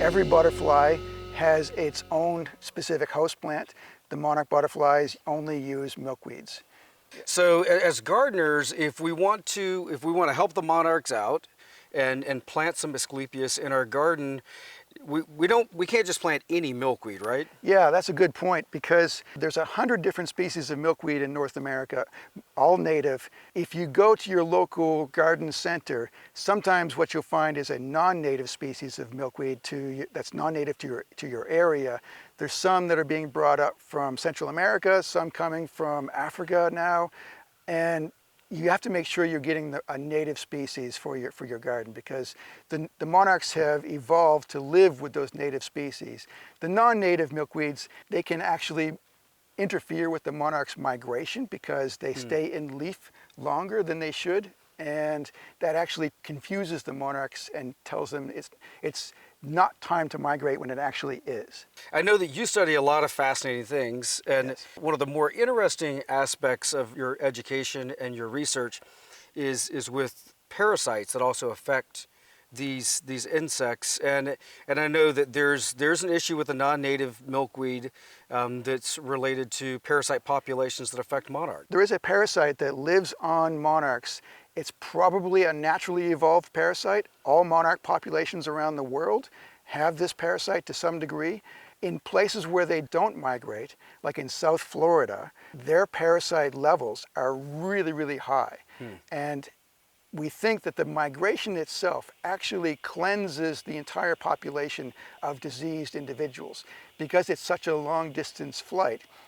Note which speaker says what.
Speaker 1: Every butterfly has its own specific host plant. The monarch butterflies only use milkweeds.
Speaker 2: So as gardeners, if we want to help the monarchs out and plant some Asclepias in our garden, we can't just plant any milkweed, right?
Speaker 1: Yeah, that's a good point, because there's 100 different species of milkweed in North America, all native. If you go to your local garden center, sometimes what you'll find is a non-native species of milkweed that's non-native to your area. There's some that are being brought up from Central America, some coming from Africa now, and you have to make sure you're getting a native species for your garden, because the monarchs have evolved to live with those native species. The non-native milkweeds, they can actually interfere with the monarch's migration because they stay in leaf longer than they should, and that actually confuses the monarchs and tells them it's not time to migrate when it actually is.
Speaker 2: I know that you study a lot of fascinating things, and
Speaker 1: Yes.
Speaker 2: one of the more interesting aspects of your education and your research is with parasites that also affect these insects. And I know that there's an issue with the non-native milkweed that's related to parasite populations that affect monarchs.
Speaker 1: There is a parasite that lives on monarchs. It's probably a naturally evolved parasite. All monarch populations around the world have this parasite to some degree. In places where they don't migrate, like in South Florida, their parasite levels are really, really high. And we think that the migration itself actually cleanses the entire population of diseased individuals. Because it's such a long distance flight,